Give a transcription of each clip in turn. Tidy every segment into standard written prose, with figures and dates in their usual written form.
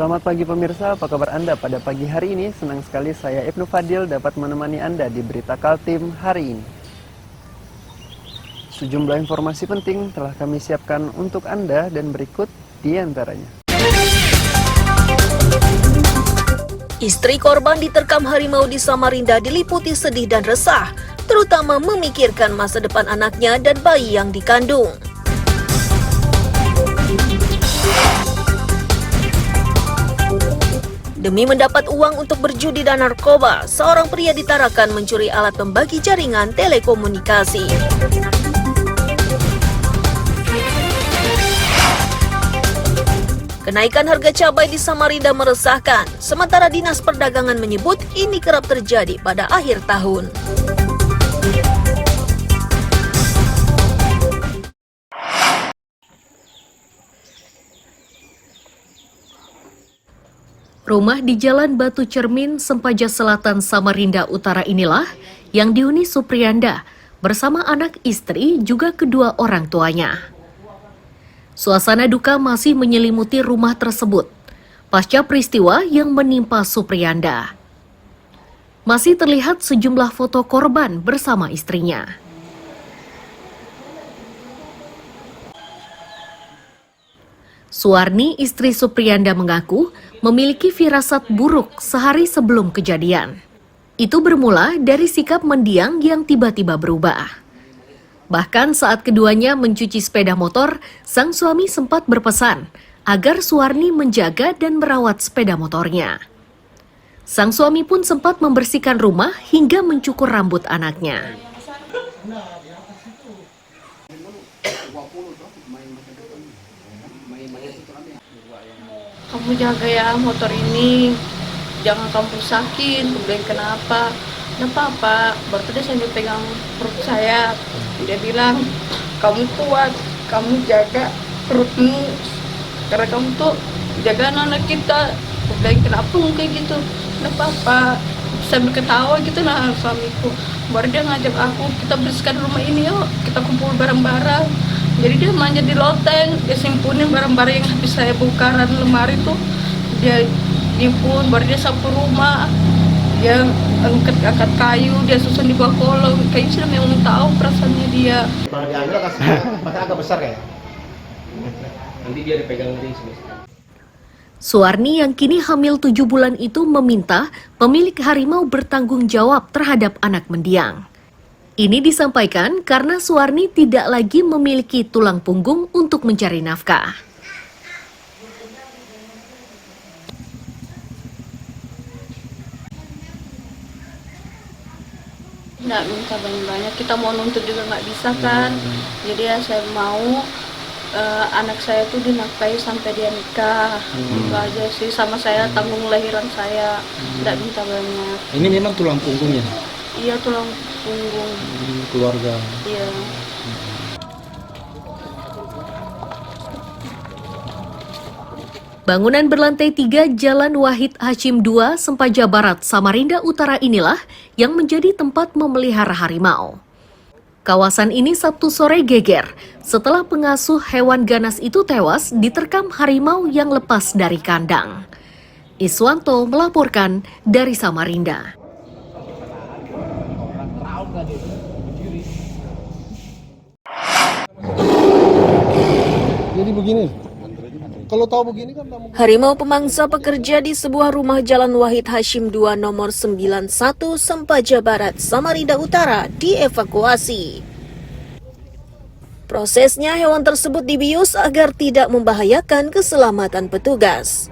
Selamat pagi pemirsa, apa kabar Anda pada pagi hari ini? Senang sekali saya Ibnu Fadil dapat menemani Anda di Berita Kaltim hari ini. Sejumlah informasi penting telah kami siapkan untuk Anda dan berikut di antaranya. Istri korban diterkam harimau di Samarinda diliputi sedih dan resah, terutama memikirkan masa depan anaknya dan bayi yang dikandung. Demi mendapat uang untuk berjudi dan narkoba, seorang pria di Tarakan mencuri alat pembagi jaringan telekomunikasi. Kenaikan harga cabai di Samarinda meresahkan, sementara Dinas Perdagangan menyebut ini kerap terjadi pada akhir tahun. Rumah di Jalan Batu Cermin, Sempaja Selatan, Samarinda Utara inilah yang dihuni Suprianda bersama anak istri juga kedua orang tuanya. Suasana duka masih menyelimuti rumah tersebut pasca peristiwa yang menimpa Suprianda. Masih terlihat sejumlah foto korban bersama istrinya. Suwarni, istri Suprianda, mengaku memiliki firasat buruk sehari sebelum kejadian. Itu bermula dari sikap mendiang yang tiba-tiba berubah. Bahkan saat keduanya mencuci sepeda motor, sang suami sempat berpesan agar Suwarni menjaga dan merawat sepeda motornya. Sang suami pun sempat membersihkan rumah hingga mencukur rambut anaknya. Kamu jaga ya motor ini, jangan kamu rusakin. Aku bilang kenapa? Kenapa Pak? Baru tadi saya pegang perut saya. Dia bilang, kamu kuat, kamu jaga perutmu, karena kamu tuh jaga anak kita. Aku bilang kenapa kayak gitu? Kenapa Pak? Sambil ketawa gitu nah suamiku. Baru dia ngajak aku, kita bersihkan rumah ini yuk, kita kumpul barang-barang. Jadi dia manja di loteng, dia simpunin barang-barang yang habis saya bukaran lemari tuh, dia himpun, baru dia sapu rumah, dia angkat kayu, dia susun di bawah kolong, kayaknya sudah memang tahu perasaannya dia. Kalau diambil agak besar kayak. Nanti dia dipegang nanti semesta. Suwarni yang kini hamil 7 bulan itu meminta pemilik harimau bertanggung jawab terhadap anak mendiang. Ini disampaikan karena Suwarni tidak lagi memiliki tulang punggung untuk mencari nafkah. Nggak minta banyak-banyak, kita mau nuntut juga nggak bisa kan. Jadi ya saya mau anak saya tuh dinafkahi sampai dia nikah. Itu aja sih, sama saya tanggung lahiran saya, nggak minta banyak. Ini memang tulang punggungnya. Iya, tulang punggung Keluarga. iya. Bangunan berlantai 3 Jalan Wahid Hashim 2, Sempaja Barat, Samarinda Utara inilah yang menjadi tempat memelihara harimau. Kawasan ini Sabtu sore geger setelah pengasuh hewan ganas itu tewas diterkam harimau yang lepas dari kandang. Iswanto melaporkan dari Samarinda. Jadi begini. Kalau tahu begini kan Harimau pemangsa pekerja di sebuah rumah Jalan Wahid Hashim 2 nomor 91 Sempaja Barat, Samarinda Utara dievakuasi. Prosesnya hewan tersebut dibius agar tidak membahayakan keselamatan petugas.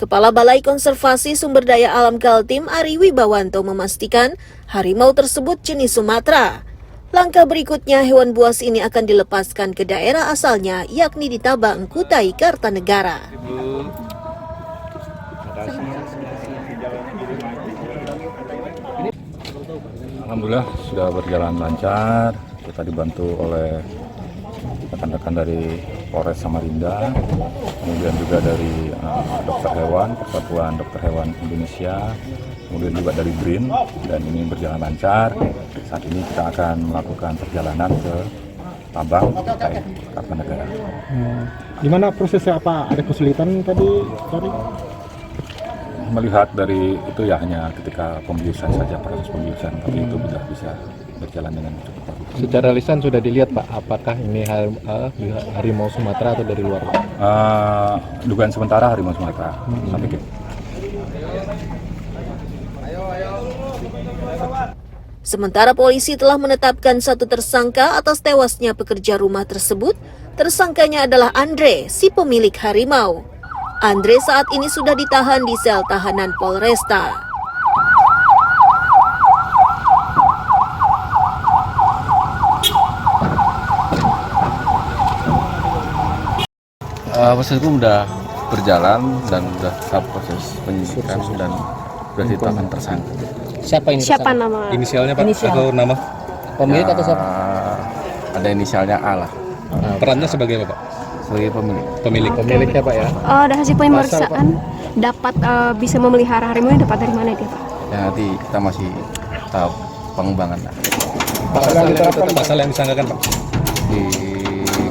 Kepala Balai Konservasi Sumber Daya Alam Kaltim Ari Wibawanto memastikan harimau tersebut jenis Sumatera. Langkah berikutnya hewan buas ini akan dilepaskan ke daerah asalnya yakni di Tabang, Kutai, Kartanegara. Alhamdulillah sudah berjalan lancar. Kita dibantu oleh rekan-rekan dari Polres Samarinda, kemudian juga dari dokter hewan, Persatuan Dokter Hewan Indonesia, kemudian juga dari BRIN, dan ini berjalan lancar. Saat ini kita akan melakukan perjalanan ke tambang terkait Kartanegara. Gimana prosesnya, apa ada kesulitan tadi, Sorry? Melihat dari itu ya hanya ketika pembiusan saja, proses pembiusan, tapi itu sudah bisa berjalan dengan cukup bagus. Secara lisan sudah dilihat Pak, apakah ini harimau Sumatera atau dari luar? Dugaan sementara harimau Sumatera. Sampai gitu. Sementara polisi telah menetapkan 1 tersangka atas tewasnya pekerja rumah tersebut. Tersangkanya adalah Andre, si pemilik harimau. Andre saat ini sudah ditahan di sel tahanan Polresta. Proses hukum sudah berjalan dan sudah tahap proses penyidikan dan sudah ditetapkan tersangka. Siapa nama? Inisialnya Pak atau nama? Pemilik atau siapa? Ada inisialnya A lah. Perannya sebagai apa Pak? Sebagai pemilik. Pemiliknya Pak ya? Dari hasil pemeriksaan dapat bisa memelihara harimau ini dapat dari mana dia Pak? Ya, nanti kita masih tahap pengembangan lah. Pasal yang disangkakan Pak? Di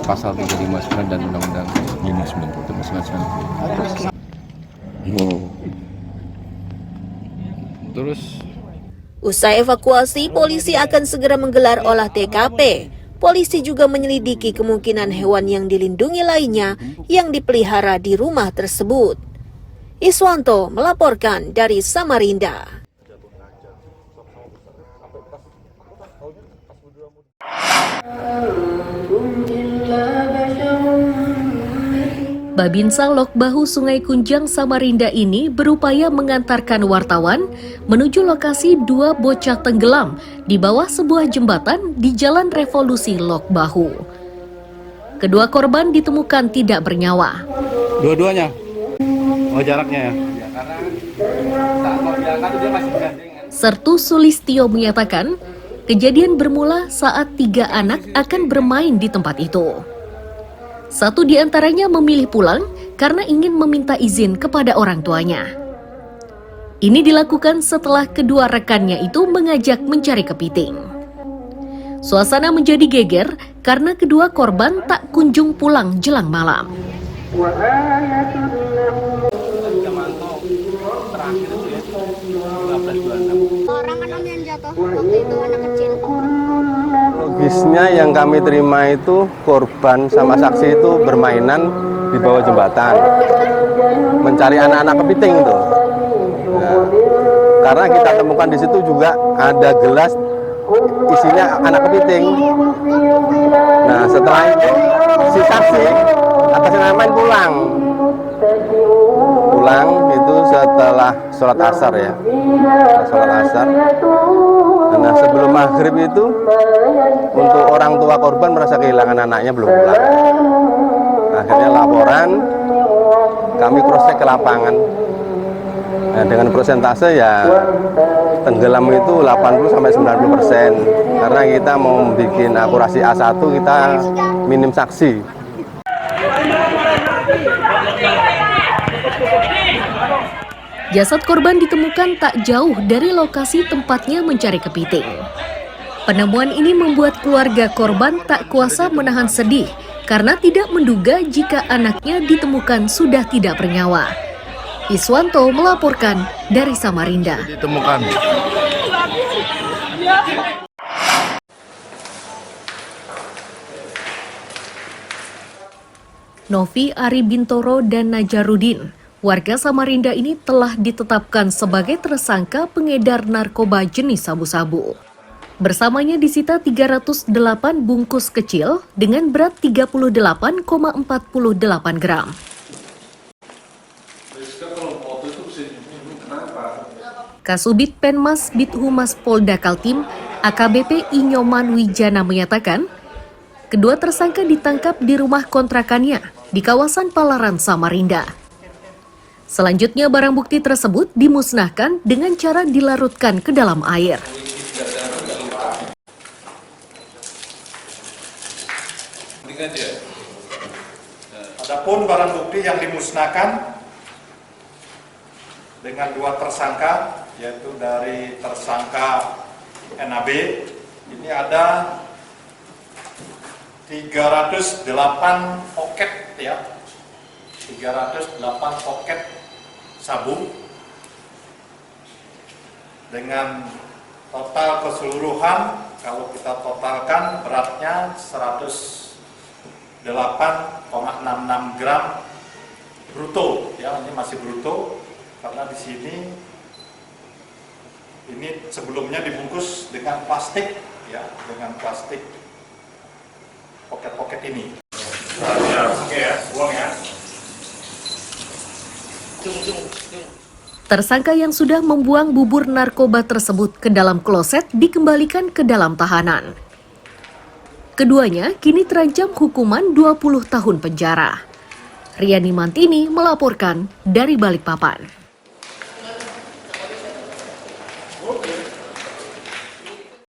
pasal 359 dan Undang-Undang 599. Terus Usai evakuasi, polisi akan segera menggelar olah TKP. Polisi juga menyelidiki kemungkinan hewan yang dilindungi lainnya yang dipelihara di rumah tersebut. Iswanto melaporkan dari Samarinda. Babinsa Lok Bahu Sungai Kunjang Samarinda ini berupaya mengantarkan wartawan menuju lokasi 2 bocah tenggelam di bawah sebuah jembatan di Jalan Revolusi Lok Bahu. Kedua korban ditemukan tidak bernyawa. dua-duanya. Oh, jaraknya ya. Sertu Sulistio menyatakan, kejadian bermula saat 3 anak akan bermain di tempat itu. Satu di antaranya memilih pulang karena ingin meminta izin kepada orang tuanya. Ini dilakukan setelah kedua rekannya itu mengajak mencari kepiting. Suasana menjadi geger karena kedua korban tak kunjung pulang jelang malam. Orang yang jatuh waktu itu anak kecil. Logisnya yang kami terima itu korban sama saksi itu bermainan di bawah jembatan, mencari anak-anak kepiting itu. Nah, karena kita temukan di situ juga ada gelas isinya anak kepiting. Nah, setelah itu si saksi atas nama pulang itu setelah sholat asar ya, sholat asar. Nah, sebelum maghrib itu untuk orang tua korban merasa kehilangan anaknya belum pulang. Akhirnya laporan, kami cross check ke lapangan. Nah, dengan persentase ya tenggelam itu 80-90%. Karena kita mau bikin akurasi A1, kita minim saksi. Jasad korban ditemukan tak jauh dari lokasi tempatnya mencari kepiting. Penemuan ini membuat keluarga korban tak kuasa menahan sedih karena tidak menduga jika anaknya ditemukan sudah tidak bernyawa. Iswanto melaporkan dari Samarinda. Ditemukan. Novi Ari Bintoro dan Najarudin, warga Samarinda ini telah ditetapkan sebagai tersangka pengedar narkoba jenis sabu-sabu. Bersamanya disita 308 bungkus kecil dengan berat 38,48 gram. Kasubit Penmas Bithumas Polda Kaltim, AKBP Inyoman Wijana menyatakan, kedua tersangka ditangkap di rumah kontrakannya di kawasan Palaran, Samarinda. Selanjutnya barang bukti tersebut dimusnahkan dengan cara dilarutkan ke dalam air. Adapun barang bukti yang dimusnahkan dengan 2 tersangka, yaitu dari tersangka NAB, ini ada 308 poket ya, 308 poket sabu dengan total keseluruhan kalau kita totalkan beratnya 108,66 gram bruto ya, ini masih bruto karena di sini ini sebelumnya dibungkus dengan plastik ya, dengan plastik poket-poket ini. Oke ya, buang ya. Tersangka yang sudah membuang bubur narkoba tersebut ke dalam kloset dikembalikan ke dalam tahanan. Keduanya kini terancam hukuman 20 tahun penjara. Riani Mantini melaporkan dari Balikpapan.